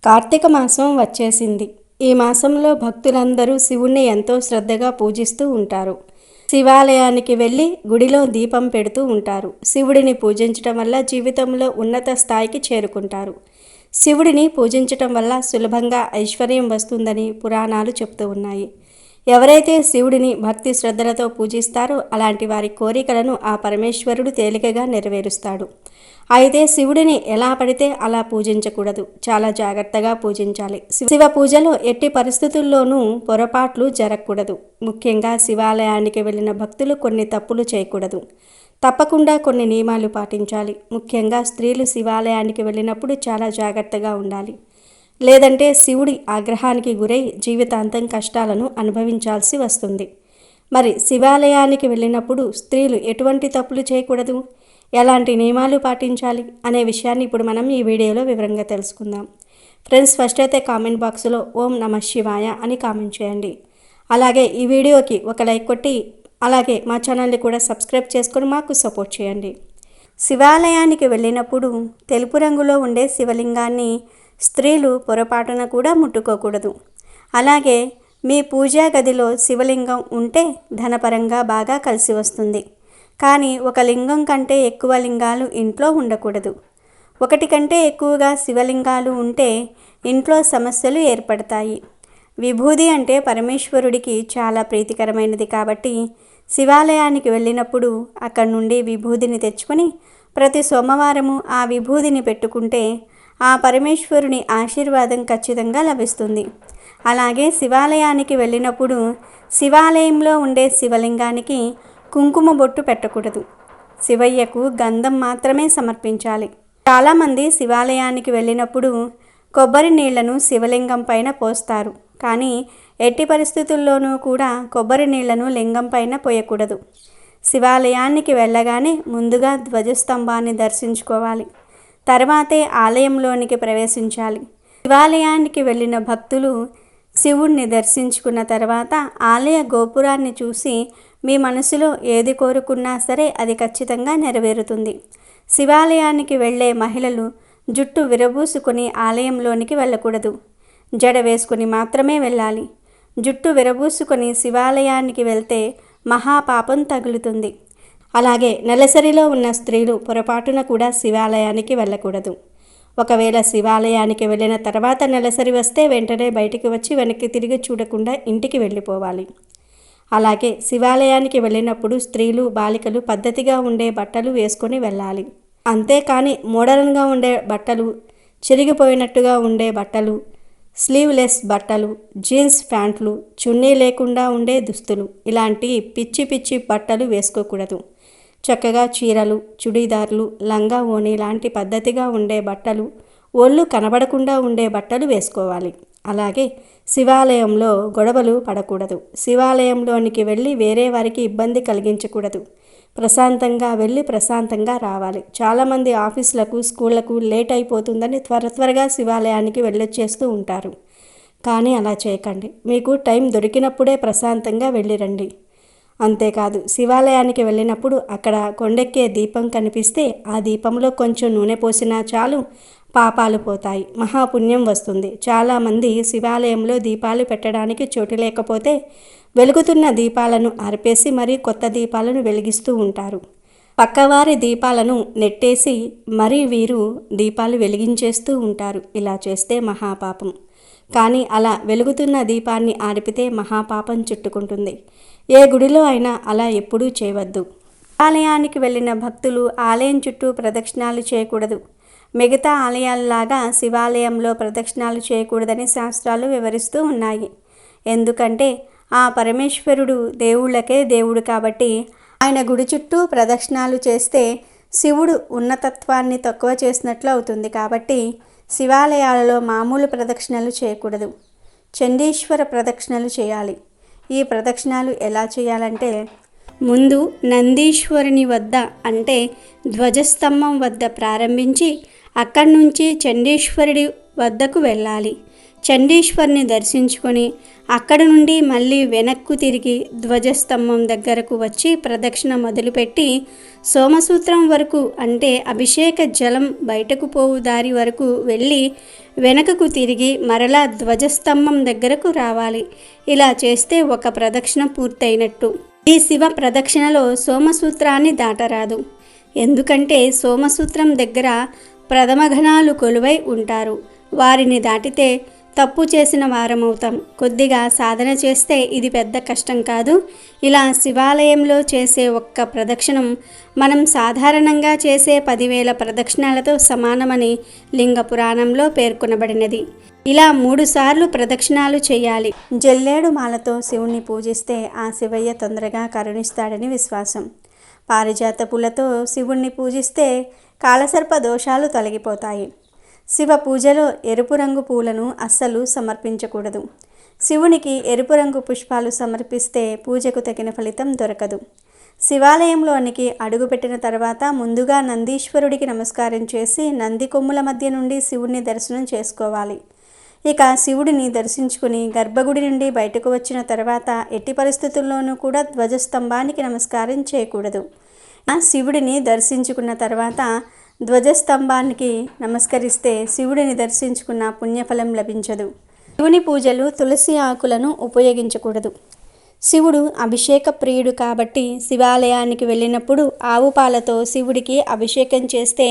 కార్తీక మాసం వచ్చేసింది. ఈ మాసంలో భక్తులందరూ శివుణ్ణి ఎంతో శ్రద్ధగా పూజిస్తూ ఉంటారు. శివాలయానికి వెళ్ళి గుడిలో దీపం పెడుతూ ఉంటారు. శివుడిని పూజించటం వల్ల జీవితంలో ఉన్నత స్థాయికి చేరుకుంటారు. శివుడిని పూజించటం వల్ల సులభంగా ఐశ్వర్యం వస్తుందని పురాణాలు చెప్తూ ఉన్నాయి. ఎవరైతే శివుడిని భక్తి శ్రద్ధలతో పూజిస్తారో అలాంటి వారి కోరికలను ఆ పరమేశ్వరుడు తేలికగా నెరవేరుస్తాడు. అయితే శివుడిని ఎలా పడితే అలా పూజించకూడదు, చాలా జాగ్రత్తగా పూజించాలి. శివ పూజలో ఎట్టి పరిస్థితుల్లోనూ పొరపాట్లు జరగకూడదు. ముఖ్యంగా శివాలయానికి వెళ్ళిన భక్తులు కొన్ని తప్పులు చేయకూడదు. తప్పకుండా కొన్ని నియమాలు పాటించాలి. ముఖ్యంగా స్త్రీలు శివాలయానికి వెళ్ళినప్పుడు చాలా జాగ్రత్తగా ఉండాలి. లేదంటే శివుడి ఆగ్రహానికి గురై జీవితాంతం కష్టాలను అనుభవించాల్సి వస్తుంది. మరి శివాలయానికి వెళ్ళినప్పుడు స్త్రీలు ఎటువంటి తప్పులు చేయకూడదు, ఎలాంటి నియమాలు పాటించాలి అనే విషయాన్ని ఇప్పుడు మనం ఈ వీడియోలో వివరంగా తెలుసుకుందాం. ఫ్రెండ్స్, ఫస్ట్ అయితే కామెంట్ బాక్స్లో ఓం నమః శివాయ అని కామెంట్ చేయండి. అలాగే ఈ వీడియోకి ఒక లైక్ కొట్టి అలాగే మా ఛానల్ని కూడా సబ్స్క్రైబ్ చేసుకొని మాకు సపోర్ట్ చేయండి. శివాలయానికి వెళ్ళినప్పుడు తెలుపు రంగులో ఉండే శివలింగాన్ని స్త్రీలు పొరపాటున కూడా ముట్టుకోకూడదు. అలాగే మీ పూజా గదిలో శివలింగం ఉంటే ధనపరంగా బాగా కలిసి వస్తుంది. కానీ ఒక లింగం కంటే ఎక్కువ లింగాలు ఇంట్లో ఉండకూడదు. ఒకటి కంటే ఎక్కువగా శివలింగాలు ఉంటే ఇంట్లో సమస్యలు ఏర్పడతాయి. విభూది అంటే పరమేశ్వరుడికి చాలా ప్రీతికరమైనది కాబట్టి శివాలయానికి వెళ్ళినప్పుడు అక్కడి నుండి విభూదిని తెచ్చుకొని ప్రతి సోమవారము ఆ విభూదిని పెట్టుకుంటే ఆ పరమేశ్వరుని ఆశీర్వాదం ఖచ్చితంగా లభిస్తుంది. అలాగే శివాలయానికి వెళ్ళినప్పుడు శివాలయంలో ఉండే శివలింగానికి కుంకుమ బొట్టు పెట్టకూడదు. శివయ్యకు గంధం మాత్రమే సమర్పించాలి. చాలామంది శివాలయానికి వెళ్ళినప్పుడు కొబ్బరి నీళ్లను శివలింగం పైన పోస్తారు. కానీ ఎట్టి పరిస్థితుల్లోనూ కూడా కొబ్బరి నీళ్లను లింగం పైన పోయకూడదు. శివాలయానికి వెళ్ళగానే ముందుగా ధ్వజస్తంభాన్ని దర్శించుకోవాలి. తర్వాతే ఆలయంలోనికి ప్రవేశించాలి. శివాలయానికి వెళ్ళిన భక్తులు శివుణ్ణి దర్శించుకున్న తర్వాత ఆలయ గోపురాన్ని చూసి మీ మనసులో ఏది కోరుకున్నా సరే అది ఖచ్చితంగా నెరవేరుతుంది. శివాలయానికి వెళ్ళే మహిళలు జుట్టు విరబూసుకొని ఆలయంలోనికి వెళ్ళకూడదు. జడ వేసుకుని మాత్రమే వెళ్ళాలి. జుట్టు విరబూసుకొని శివాలయానికి వెళ్తే మహాపాపం తగులుతుంది. అలాగే నెలసరిలో ఉన్న స్త్రీలు పొరపాటున కూడా శివాలయానికి వెళ్ళకూడదు. ఒకవేళ శివాలయానికి వెళ్ళిన తర్వాత నెలసరి వస్తే వెంటనే బయటికి వచ్చి వెనక్కి తిరిగి చూడకుండా ఇంటికి వెళ్ళిపోవాలి. అలాగే శివాలయానికి వెళ్ళినప్పుడు స్త్రీలు బాలికలు పద్ధతిగా ఉండే బట్టలు వేసుకొని వెళ్ళాలి. అంతేకాని మోడర్న్గా ఉండే బట్టలు, చిరిగిపోయినట్టుగా ఉండే బట్టలు, స్లీవ్లెస్ బట్టలు, జీన్స్ ప్యాంట్లు, చున్నీ లేకుండా ఉండే దుస్తులు ఇలాంటి పిచ్చి పిచ్చి బట్టలు వేసుకోకూడదు. చక్కగా చీరలు, చుడీదార్లు, లంగా ఓణి లాంటి పద్ధతిగా ఉండే బట్టలు, ఒళ్ళు కనబడకుండా ఉండే బట్టలు వేసుకోవాలి. అలాగే శివాలయంలో గొడవలు పడకూడదు. శివాలయంలోనికి వెళ్ళి వేరే వారికి ఇబ్బంది కలిగించకూడదు. ప్రశాంతంగా వెళ్ళి ప్రశాంతంగా రావాలి. చాలామంది ఆఫీసులకు, స్కూళ్లకు లేట్ అయిపోతుందని త్వరగా శివాలయానికి వెళ్ళొచ్చేస్తూ ఉంటారు. కానీ అలా చేయకండి. మీకు టైం దొరికినప్పుడే ప్రశాంతంగా వెళ్ళిరండి. అంతేకాదు శివాలయానికి వెళ్ళినప్పుడు అక్కడ కొండెక్కే దీపం కనిపిస్తే ఆ దీపంలో కొంచెం నూనె పోసినా చాలు, పాపాలు పోతాయి, మహాపుణ్యం వస్తుంది. చాలామంది శివాలయంలో దీపాలు పెట్టడానికి చోటు లేకపోతే వెలుగుతున్న దీపాలను ఆర్పేసి మరీ కొత్త దీపాలను వెలిగిస్తూ ఉంటారు. పక్కవారి దీపాలను నెట్టేసి మరీ వీరు దీపాలు వెలిగించేస్తూ ఉంటారు. ఇలా చేస్తే మహాపాపం. కానీ అలా వెలుగుతున్న దీపాన్ని ఆర్పితే మహాపాపం చుట్టుకుంటుంది. ఏ గుడిలో అయినా అలా ఎప్పుడూ చేయవద్దు. ఆలయానికి వెళ్ళిన భక్తులు ఆలయం చుట్టూ ప్రదక్షిణాలు చేయకూడదు. మిగతా ఆలయాల్లాగా శివాలయంలో ప్రదక్షిణాలు చేయకూడదని శాస్త్రాలు వివరిస్తూ ఉన్నాయి. ఎందుకంటే ఆ పరమేశ్వరుడు దేవుళ్ళకే దేవుడు కాబట్టి ఆయన గుడి చుట్టూ ప్రదక్షిణాలు చేస్తే శివుడు ఉన్నతత్వాన్ని తక్కువ చేసినట్లు అవుతుంది. కాబట్టి శివాలయాలలో మామూలు ప్రదక్షిణలు చేయకూడదు. చండీశ్వర ప్రదక్షిణలు చేయాలి. ఈ ప్రదక్షిణాలు ఎలా చేయాలంటే ముందు నందీశ్వరుని వద్ద అంటే ధ్వజస్తంభం వద్ద ప్రారంభించి అక్కడి నుంచి చండీశ్వరుడి వద్దకు వెళ్ళాలి. చండీశ్వర్ని దర్శించుకొని అక్కడి నుండి మళ్ళీ వెనక్కు తిరిగి ధ్వజస్తంభం దగ్గరకు వచ్చి ప్రదక్షిణ మొదలుపెట్టి సోమసూత్రం వరకు, అంటే అభిషేక జలం బయటకు పోవు దారి వరకు వెళ్ళి వెనకకు తిరిగి మరలా ధ్వజస్తంభం దగ్గరకు రావాలి. ఇలా చేస్తే ఒక ప్రదక్షిణ పూర్తయినట్టు. ఈ శివ ప్రదక్షిణలో సోమసూత్రాన్ని దాటరాదు. ఎందుకంటే సోమసూత్రం దగ్గర ప్రథమఘనాలు కొలువై ఉంటారు. వారిని దాటితే తప్పు చేసిన వారమవుతాం. కొద్దిగా సాధన చేస్తే ఇది పెద్ద కష్టం కాదు. ఇలా శివాలయంలో చేసే ఒక్క ప్రదక్షిణం మనం సాధారణంగా చేసే 10,000 ప్రదక్షిణాలతో సమానమని లింగ పురాణంలో పేర్కొనబడినది. ఇలా 3 సార్లు ప్రదక్షిణాలు చేయాలి. జల్లేడు మాలతో శివుణ్ణి పూజిస్తే ఆ శివయ్య తొందరగా కరుణిస్తాడని విశ్వాసం. పారిజాత పూలతో శివుణ్ణి పూజిస్తే కాలసర్ప దోషాలు తొలగిపోతాయి. శివ పూజలో ఎరుపు రంగు పూలను అస్సలు సమర్పించకూడదు. శివునికి ఎరుపు రంగు పుష్పాలు సమర్పిస్తే పూజకు తగిన ఫలితం దొరకదు. శివాలయంలోనికి అడుగుపెట్టిన తర్వాత ముందుగా నందీశ్వరుడికి నమస్కారం చేసి నంది కొమ్ముల మధ్య నుండి శివుణ్ణి దర్శనం చేసుకోవాలి. ఇక శివుడిని దర్శించుకుని గర్భగుడి నుండి బయటకు వచ్చిన తర్వాత ఎట్టి పరిస్థితుల్లోనూ కూడా ధ్వజస్తంభానికి నమస్కారం చేయకూడదు. శివుడిని దర్శించుకున్న తర్వాత ధ్వజస్తంభానికి నమస్కరిస్తే శివుడిని దర్శించుకున్న పుణ్యఫలం లభించదు. శివుని పూజలు తులసి ఆకులను ఉపయోగించకూడదు. శివుడు అభిషేక ప్రియుడు కాబట్టి శివాలయానికి వెళ్ళినప్పుడు ఆవు పాలతో శివుడికి అభిషేకం చేస్తే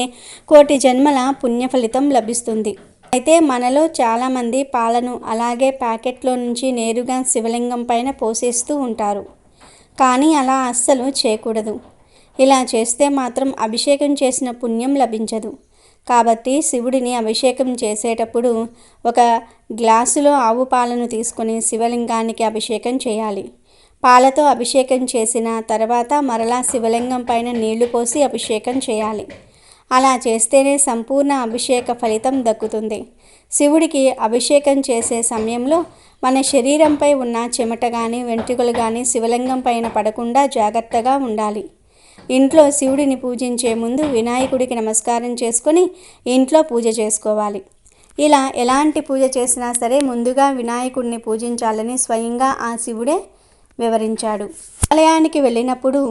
1,000,000 జన్మల పుణ్యఫలితం లభిస్తుంది. అయితే మనలో చాలామంది పాలను అలాగే ప్యాకెట్లో నుంచి నేరుగా శివలింగం పైన పోసేస్తూ ఉంటారు. కానీ అలా అస్సలు చేయకూడదు. ఇలా చేస్తే మాత్రం అభిషేకం చేసిన పుణ్యం లభించదు. కాబట్టి శివుడిని అభిషేకం చేసేటప్పుడు ఒక గ్లాసులో ఆవు పాలను తీసుకొని శివలింగానికి అభిషేకం చేయాలి. పాలతో అభిషేకం చేసిన తర్వాత మరలా శివలింగం పైన నీళ్లు పోసి అభిషేకం చేయాలి. అలా చేస్తేనే సంపూర్ణ అభిషేక ఫలితం దక్కుతుంది. శివుడికి అభిషేకం చేసే సమయంలో మన శరీరంపై ఉన్న చెమట కానీ వెంట్రుకలు కానీ శివలింగం పైన పడకుండా జాగ్రత్తగా ఉండాలి. ఇంట్లో శివుడిని పూజించే ముందు వినాయకుడికి నమస్కారం చేసుకొని ఇంట్లో పూజ చేసుకోవాలి. ఇలా ఎలాంటి పూజ చేసినా సరే ముందుగా వినాయకుడిని పూజించాలని స్వయంగా ఆ శివుడే వివరించాడు. ఆలయానికి వెళ్ళినప్పుడు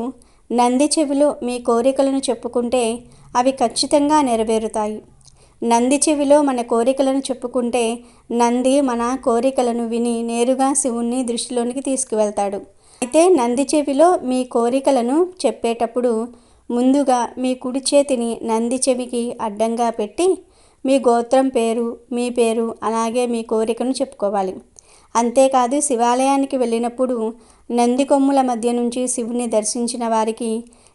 నంది చెవిలో మీ కోరికలను చెప్పుకుంటే అవి ఖచ్చితంగా నెరవేరుతాయి. నంది చెవిలో మన కోరికలను చెప్పుకుంటే నంది మన కోరికలను విని నేరుగా శివుణ్ణి దృష్టిలోనికి తీసుకువెళ్తాడు. అయితే నంది చెవిలో మీ కోరికలను చెప్పేటప్పుడు ముందుగా మీ కుడి చేతిని నంది చెవికి అడ్డంగా పెట్టి మీ గోత్రం పేరు, మీ పేరు, అలాగే మీ కోరికను చెప్పుకోవాలి. అంతేకాదు శివాలయానికి వెళ్ళినప్పుడు నంది కొమ్ముల మధ్య నుంచి శివుని దర్శించిన వారికి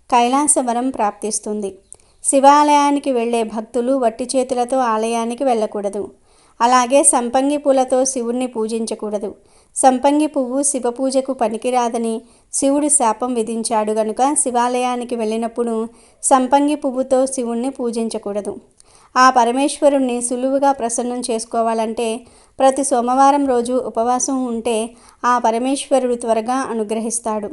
కైలాసవరం ప్రాప్తిస్తుంది. శివాలయానికి వెళ్ళే భక్తులు వట్టి చేతులతో ఆలయానికి వెళ్ళకూడదు. అలాగే సంపంగి పూలతో శివుణ్ణి పూజించకూడదు. సంపంగి పువ్వు శివ పూజకు పనికిరాదని శివుడు శాపం విధించాడు గనుక శివాలయానికి వెళ్ళినప్పుడు సంపంగి పువ్వుతో శివుణ్ణి పూజించకూడదు. ఆ పరమేశ్వరుణ్ణి సులువుగా ప్రసన్నం చేసుకోవాలంటే ప్రతి సోమవారం రోజు ఉపవాసం ఉంటే ఆ పరమేశ్వరుడు త్వరగా అనుగ్రహిస్తాడు.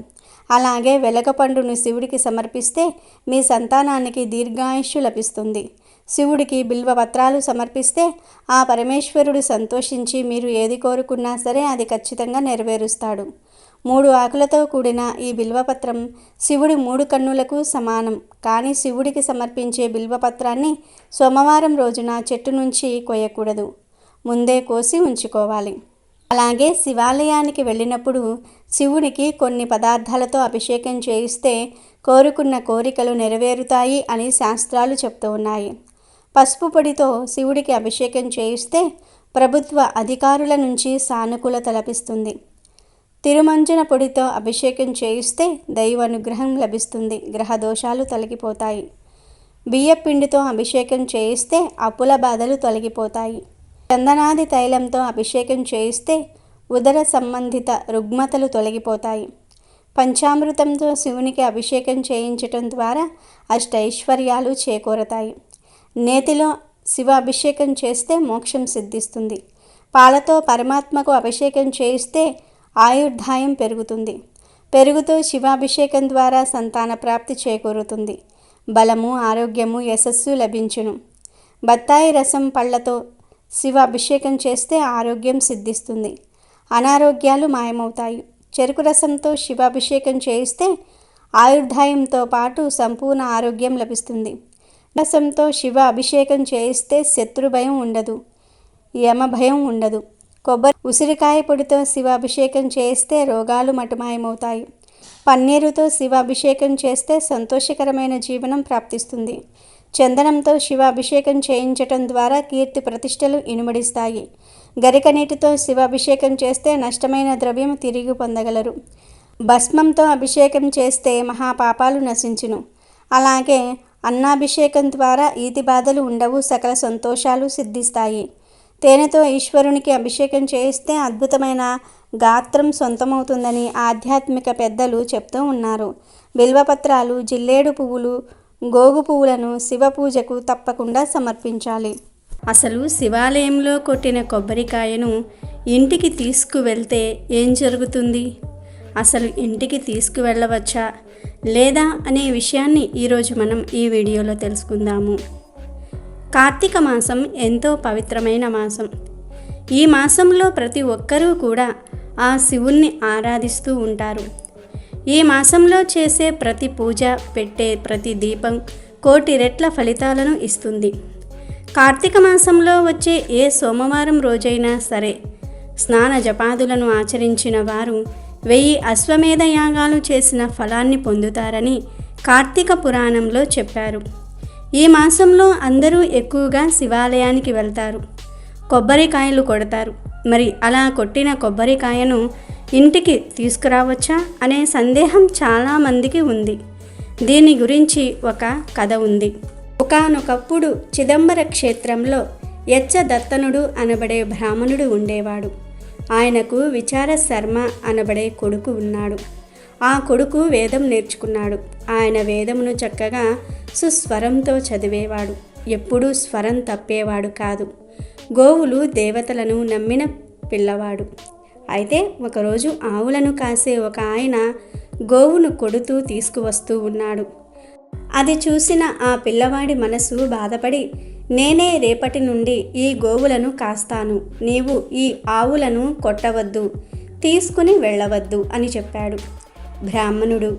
అలాగే వెలగపండును శివుడికి సమర్పిస్తే మీ సంతానానికి దీర్ఘాయుష్యు లభిస్తుంది. శివుడికి బిల్వపత్రాలు సమర్పిస్తే ఆ పరమేశ్వరుడు సంతోషించి మీరు ఏది కోరుకున్నా సరే అది ఖచ్చితంగా నెరవేరుస్తాడు. 3 ఆకులతో కూడిన ఈ బిల్వపత్రం శివుడి 3 కన్నులకు సమానం. కానీ శివుడికి సమర్పించే బిల్వపత్రాన్ని సోమవారం రోజున చెట్టు నుంచి కొయ్యకూడదు, ముందే కోసి ఉంచుకోవాలి. అలాగే శివాలయానికి వెళ్ళినప్పుడు శివునికి కొన్ని పదార్థాలతో అభిషేకం చేయిస్తే కోరుకున్న కోరికలు నెరవేరుతాయి అని శాస్త్రాలు చెప్తూ ఉన్నాయి. పసుపు పొడితో శివుడికి అభిషేకం చేయిస్తే ప్రభుత్వ అధికారుల నుంచి సానుకూలత లభిస్తుంది. తిరుమంజన పొడితో అభిషేకం చేయిస్తే దైవానుగ్రహం లభిస్తుంది, గ్రహ దోషాలు తొలగిపోతాయి. బియ్యపిండితో అభిషేకం చేయిస్తే అప్పుల బాధలు తొలగిపోతాయి. చందనాది తైలంతో అభిషేకం చేయిస్తే ఉదర సంబంధిత రుగ్మతలు తొలగిపోతాయి. పంచామృతంతో శివునికి అభిషేకం చేయించటం ద్వారా అష్టైశ్వర్యాలు చేకూరతాయి. నేతిలో శివ అభిషేకం చేస్తే మోక్షం సిద్ధిస్తుంది. పాలతో పరమాత్మకు అభిషేకం చేయిస్తే ఆయుర్దాయం పెరుగుతుంది. పెరుగుతో శివాభిషేకం ద్వారా సంతాన ప్రాప్తి చేకూరుతుంది. బలము, ఆరోగ్యము, యశస్సు లభించును. బత్తాయి రసం పళ్ళతో శివాభిషేకం చేస్తే ఆరోగ్యం సిద్ధిస్తుంది, అనారోగ్యాలు మాయమవుతాయి. చెరుకు రసంతో శివాభిషేకం చేయిస్తే ఆయుర్దాయంతో పాటు సంపూర్ణ ఆరోగ్యం లభిస్తుంది. రసంతో శివ అభిషేకం చేయిస్తే శత్రు భయం ఉండదు, యమ భయం ఉండదు. కొబ్బరి ఉసిరికాయ పొడితో శివాభిషేకం చేస్తే రోగాలు మటుమాయమవుతాయి. పన్నీరుతో శివాభిషేకం చేస్తే సంతోషకరమైన జీవనం ప్రాప్తిస్తుంది. చందనంతో శివాభిషేకం చేయించటం ద్వారా కీర్తి ప్రతిష్టలు ఇనుమడిస్తాయి. గరిక నీటితో శివాభిషేకం చేస్తే నష్టమైన ద్రవ్యం తిరిగి పొందగలరు. భస్మంతో అభిషేకం చేస్తే మహాపాపాలు నశించును. అలాగే అన్నాభిషేకం ద్వారా ఈతి బాధలు ఉండవు, సకల సంతోషాలు సిద్ధిస్తాయి. తేనెతో ఈశ్వరునికి అభిషేకం చేయిస్తే అద్భుతమైన గాత్రం సొంతమవుతుందని ఆధ్యాత్మిక పెద్దలు చెప్తూ ఉన్నారు. బిల్వపత్రాలు, జిల్లేడు పువ్వులు, గోగు పువ్వులను శివ పూజకు తప్పకుండా సమర్పించాలి. అసలు శివాలయంలో కొట్టిన కొబ్బరికాయను ఇంటికి తీసుకువెళ్తే ఏం జరుగుతుంది? అసలు ఇంటికి తీసుకువెళ్ళవచ్చా లేదా అనే విషయాన్ని ఈరోజు మనం ఈ వీడియోలో తెలుసుకుందాము. కార్తీక మాసం ఎంతో పవిత్రమైన మాసం. ఈ మాసంలో ప్రతి ఒక్కరూ కూడా ఆ శివుణ్ణి ఆరాధిస్తూ ఉంటారు. ఈ మాసంలో చేసే ప్రతి పూజ, పెట్టే ప్రతి దీపం కోటి రెట్ల ఫలితాలను ఇస్తుంది. కార్తీక మాసంలో వచ్చే ఏ సోమవారం రోజైనా సరే స్నాన జపాదులను ఆచరించిన వారు 1000 అశ్వమేధ యాగాలు చేసిన ఫలాన్ని పొందుతారని కార్తీక పురాణంలో చెప్పారు. ఈ మాసంలో అందరూ ఎక్కువగా శివాలయానికి వెళ్తారు, కొబ్బరికాయలు కొడతారు. మరి అలా కొట్టిన కొబ్బరికాయను ఇంటికి తీసుకురావచ్చా అనే సందేహం చాలామందికి ఉంది. దీని గురించి ఒక కథ ఉంది. ఒకానొకప్పుడు చిదంబర క్షేత్రంలో యచ్చదత్తనుడు అనబడే బ్రాహ్మణుడు ఉండేవాడు. ఆయనకు విచార శర్మ అనబడే కొడుకు ఉన్నాడు. ఆ కొడుకు వేదం నేర్చుకున్నాడు. ఆయన వేదమును చక్కగా సుస్వరంతో చదివేవాడు. ఎప్పుడూ స్వరం తప్పేవాడు కాదు. గోవులు దేవతలను నమ్మిన పిల్లవాడు. అయితే ఒకరోజు ఆవులను కాసే ఒక ఆయన గోవును కొడుతూ తీసుకువస్తూ ఉన్నాడు. అది చూసిన ఆ పిల్లవాడి మనసు బాధపడి, నేనే రేపటి నుండి ఈ గోవులను కాస్తాను, నీవు ఈ ఆవులను కొట్టవద్దు, తీసుకుని వెళ్ళవద్దు అని చెప్పాడు. బ్రాహ్మణుడు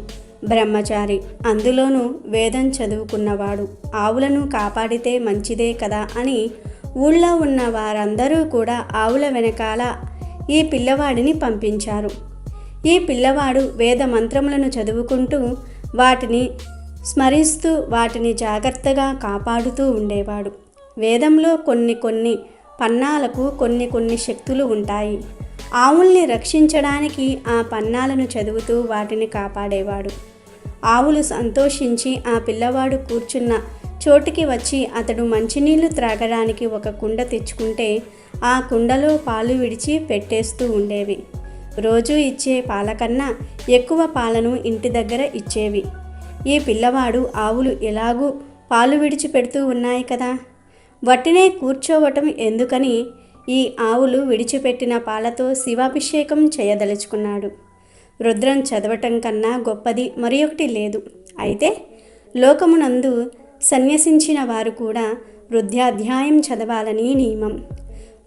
బ్రహ్మచారి, అందులోనూ వేదం చదువుకున్నవాడు. ఆవులను కాపాడితే మంచిదే కదా అని ఊళ్ళో ఉన్న వారందరూ కూడా ఆవుల వెనకాల ఈ పిల్లవాడిని పంపించారు. ఈ పిల్లవాడు వేద మంత్రములను చదువుకుంటూ వాటిని స్మరిస్తూ వాటిని జాగ్రత్తగా కాపాడుతూ ఉండేవాడు. వేదంలో కొన్ని పన్నాలకు కొన్ని శక్తులు ఉంటాయి. ఆవుల్ని రక్షించడానికి ఆ పన్నాలను చదువుతూ వాటిని కాపాడేవాడు. ఆవులు సంతోషించి ఆ పిల్లవాడు కూర్చున్న చోటికి వచ్చి అతడు మంచినీళ్లు త్రాగడానికి ఒక కుండ తెచ్చుకుంటే ఆ కుండలో పాలు విడిచి పెట్టేస్తూ ఉండేవి. రోజు ఇచ్చే పాల కన్నా ఎక్కువ పాలను ఇంటి దగ్గర ఇచ్చేవి. ఈ పిల్లవాడు ఆవులు ఎలాగూ పాలు విడిచిపెడుతూ ఉన్నాయి కదా, వట్టినే కూర్చోవటం ఎందుకని ఈ ఆవులు విడిచిపెట్టిన పాలతో శివాభిషేకం చేయదలుచుకున్నాడు. రుద్రం చదవటం కన్నా గొప్పది మరి ఒకటి లేదు. అయితే లోకమునందు సన్యసించిన వారు కూడా రుద్రాధ్యాయం చదవాలని నియమం.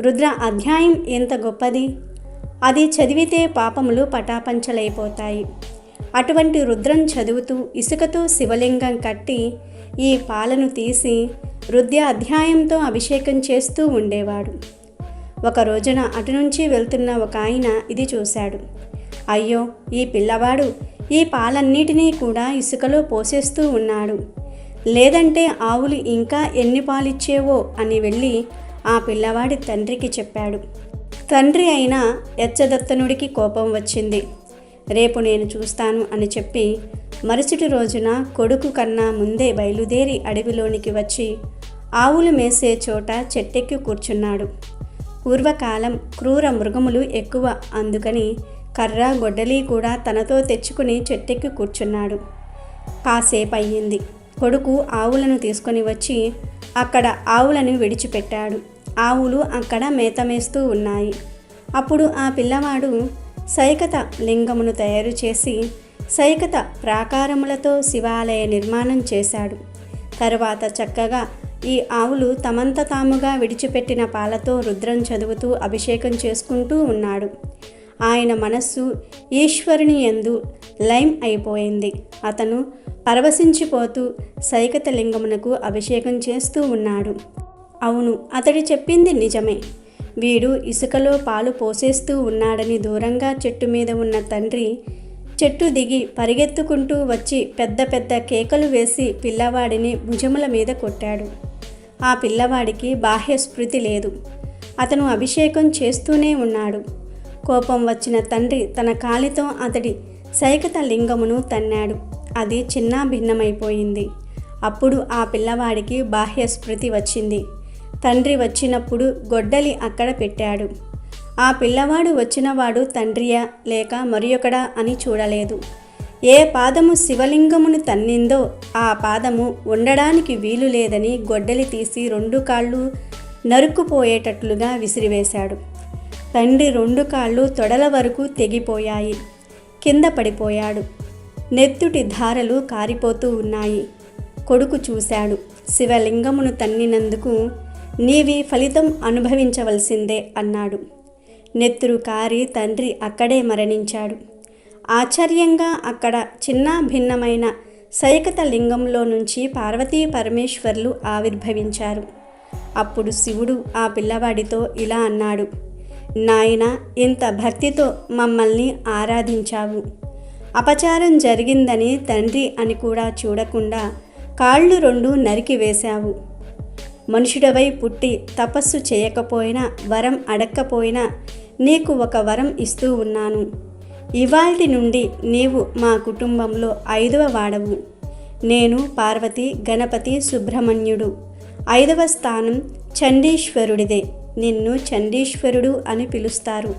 రుద్ర అధ్యాయం ఎంత గొప్పది! అది చదివితే పాపములు పటాపంచలైపోతాయి. అటువంటి రుద్రం చదువుతూ ఇసుకతో శివలింగం కట్టి ఈ పాలను తీసి రుద్ర అధ్యాయంతో అభిషేకం చేస్తూ ఉండేవాడు. ఒక రోజున అటు నుంచి వెళ్తున్న ఒక ఆయన ఇది చూశాడు. అయ్యో, ఈ పిల్లవాడు ఈ పాలన్నిటినీ కూడా ఇసుకలో పోసేస్తూ ఉన్నాడు, లేదంటే ఆవులు ఇంకా ఎన్ని పాలిచ్చేవో అని వెళ్ళి ఆ పిల్లవాడి తండ్రికి చెప్పాడు. తండ్రి అయిన యచ్చదత్తనుడికి కోపం వచ్చింది. రేపు నేను చూస్తాను అని చెప్పి మరుసటి రోజున కొడుకు కన్నా ముందే బయలుదేరి అడవిలోనికి వచ్చి ఆవులు మేసే చోట చెట్టెక్కి కూర్చున్నాడు. పూర్వకాలం క్రూర మృగములు ఎక్కువ, అందుకని కర్ర గొడ్డలి కూడా తనతో తెచ్చుకుని చెట్టెక్కి కూర్చున్నాడు. కాసేపు అయ్యింది. కొడుకు ఆవులను తీసుకొని వచ్చి అక్కడ ఆవులను విడిచిపెట్టాడు. ఆవులు అక్కడ మేత మేస్తూ ఉన్నాయి. అప్పుడు ఆ పిల్లవాడు సైకత లింగమును తయారు చేసి సైకత ప్రాకారములతో శివాలయ నిర్మాణం చేశాడు. తరువాత చక్కగా ఈ ఆవులు తమంత తాముగా విడిచిపెట్టిన పాలతో రుద్రం చదువుతూ అభిషేకం చేసుకుంటూ ఉన్నాడు. ఆయన మనస్సు ఈశ్వరుని యందు లయం అయిపోయింది. అతను పరవశించిపోతూ సైకతలింగమునకు అభిషేకం చేస్తూ ఉన్నాడు. అవును, అతడు చెప్పింది నిజమే. వీడు ఇసుకలో పాలు పోసేస్తూ ఉన్నాడని దూరంగా చెట్టు మీద ఉన్న తండ్రి చెట్టు దిగి పరిగెత్తుకుంటూ వచ్చి పెద్ద పెద్ద కేకలు వేసి పిల్లవాడిని భుజముల మీద కొట్టాడు. ఆ పిల్లవాడికి బాహ్య స్మృతి లేదు. అతను అభిషేకం చేస్తూనే ఉన్నాడు. కోపం వచ్చిన తండ్రి తన కాలితో అతడి సైకత లింగమును తన్నాడు. అది చిన్నా భిన్నమైపోయింది. అప్పుడు ఆ పిల్లవాడికి బాహ్య స్మృతి వచ్చింది. తండ్రి వచ్చినప్పుడు గొడ్డలి అక్కడ పెట్టాడు. ఆ పిల్లవాడు వచ్చినవాడు తండ్రియా లేక మరియొకడా అని చూడలేదు. ఏ పాదము శివలింగమును తన్నిందో ఆ పాదము ఉండడానికి వీలు లేదని గొడ్డలి తీసి 2 కాళ్ళు నరుక్కుపోయేటట్లుగా విసిరివేశాడు. తండ్రి 2 కాళ్ళు తొడల వరకు తెగిపోయాయి. కింద పడిపోయాడు. నెత్తుటి ధారలు కారిపోతూ ఉన్నాయి. కొడుకు చూశాడు. శివలింగమును తన్నినందుకు నీవి ఫలితం అనుభవించవలసిందే అన్నాడు. నెత్తురు కారి తండ్రి అక్కడే మరణించాడు. ఆశ్చర్యంగా అక్కడ చిన్న భిన్నమైన సైకత లింగంలో నుంచి పార్వతీ పరమేశ్వర్లు ఆవిర్భవించారు. అప్పుడు శివుడు ఆ పిల్లవాడితో ఇలా అన్నాడు, నాయనా, ఇంత భక్తితో మమ్మల్ని ఆరాధించావు. అపచారం జరిగిందని తండ్రి అని కూడా చూడకుండా కాళ్ళు 2 నరికి వేశావు. మనుషుడవై పుట్టి తపస్సు చేయకపోయినా వరం అడక్కపోయినా నీకు ఒక వరం ఇస్తూ ఉన్నాను. ఇవాల్టి నుండి నీవు మా కుటుంబంలో 5వ వాడవు. నేను పార్వతి, గణపతి, సుబ్రహ్మణ్యుడు. 5వ స్థానం చండీశ్వరుడిదే. నిన్ను చండీశ్వరుడు అని పిలుస్తారు.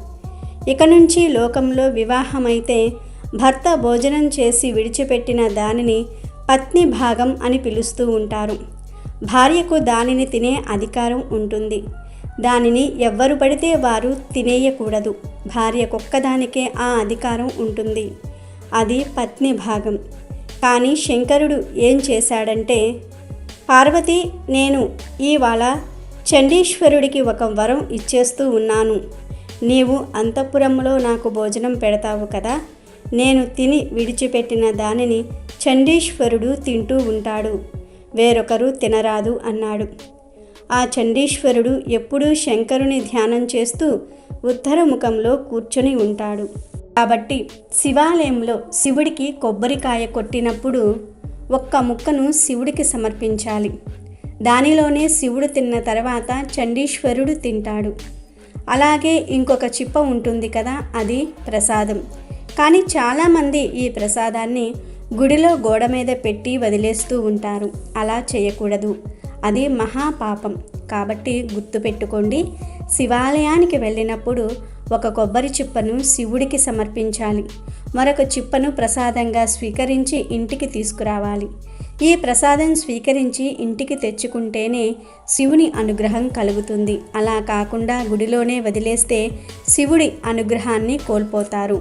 ఇక నుంచి లోకంలో వివాహమైతే భర్త భోజనం చేసి విడిచిపెట్టిన దానిని పత్ని భాగం అని పిలుస్తూ ఉంటారు. భార్యకు దానిని తినే అధికారం ఉంటుంది. దానిని ఎవ్వరు పడితే వారు తినేయకూడదు. భార్యకొక్కదానికే ఆ అధికారం ఉంటుంది. అది పత్ని భాగం. కానీ శంకరుడు ఏం చేశాడంటే, పార్వతి, నేను ఇవాళ చండీశ్వరుడికి ఒక వరం ఇచ్చేస్తూ ఉన్నాను. నీవు అంతఃపురంలో నాకు భోజనం పెడతావు కదా, నేను తిని విడిచిపెట్టిన దానిని చండీశ్వరుడు తింటూ ఉంటాడు. వేరొకరు తినరాదు అన్నాడు. ఆ చండీశ్వరుడు ఎప్పుడూ శంకరుని ధ్యానం చేస్తూ ఉత్తరముఖంలో కూర్చొని ఉంటాడు. కాబట్టి శివాలయంలో శివుడికి కొబ్బరికాయ కొట్టినప్పుడు ఒక్క ముక్కను శివుడికి సమర్పించాలి. దానిలోనే శివుడు తిన్న తర్వాత చండీశ్వరుడు తింటాడు. అలాగే ఇంకొక చిప్ప ఉంటుంది కదా, అది ప్రసాదం. కానీ చాలామంది ఈ ప్రసాదాన్ని గుడిలో గోడ మీద పెట్టి వదిలేస్తూ ఉంటారు. అలా చేయకూడదు. అది మహాపాపం. కాబట్టి గుర్తుపెట్టుకోండి, శివాలయానికి వెళ్ళినప్పుడు ఒక కొబ్బరి చిప్పను శివుడికి సమర్పించాలి. మరొక చిప్పను ప్రసాదంగా స్వీకరించి ఇంటికి తీసుకురావాలి. ఈ ప్రసాదం స్వీకరించి ఇంటికి తెచ్చుకుంటేనే శివుని అనుగ్రహం కలుగుతుంది. అలా కాకుండా గుడిలోనే వదిలేస్తే శివుడి అనుగ్రహాన్ని కోల్పోతారు.